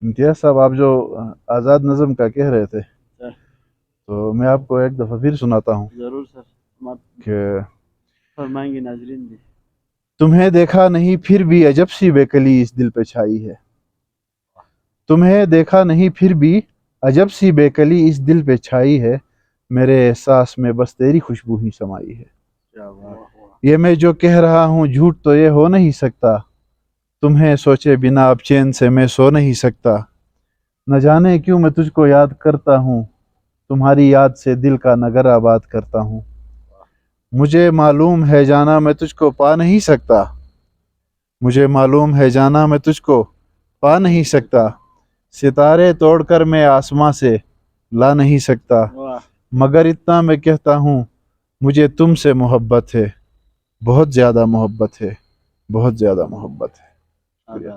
امتیاز صاحب آپ جو آزاد نظم کا کہہ رہے تھے سر تو میں آپ کو ایک دفعہ پھر سناتا ہوں ضرور سر، کہ فرمائیں گے ناظرین بھی. تمہیں دیکھا نہیں پھر بھی عجب سی بے کلی اس دل پہ چھائی ہے. تمہیں دیکھا نہیں پھر بھی عجب سی بے کلی اس دل پہ چھائی ہے. میرے احساس میں بس تیری خوشبو ہی سمائی ہے. کیا بات. یہ میں جو کہہ رہا ہوں جھوٹ تو یہ ہو نہیں سکتا. تمہیں سوچے بنا اب چین سے میں سو نہیں سکتا. نہ جانے کیوں میں تجھ کو یاد کرتا ہوں. تمہاری یاد سے دل کا نگر آباد کرتا ہوں. مجھے معلوم ہے جانا میں تجھ کو پا نہیں سکتا. مجھے معلوم ہے جانا میں تجھ کو پا نہیں سکتا. ستارے توڑ کر میں آسماں سے لا نہیں سکتا. واہ. مگر اتنا میں کہتا ہوں مجھے تم سے محبت ہے. بہت زیادہ محبت ہے. بہت زیادہ محبت ہے. شکریہ.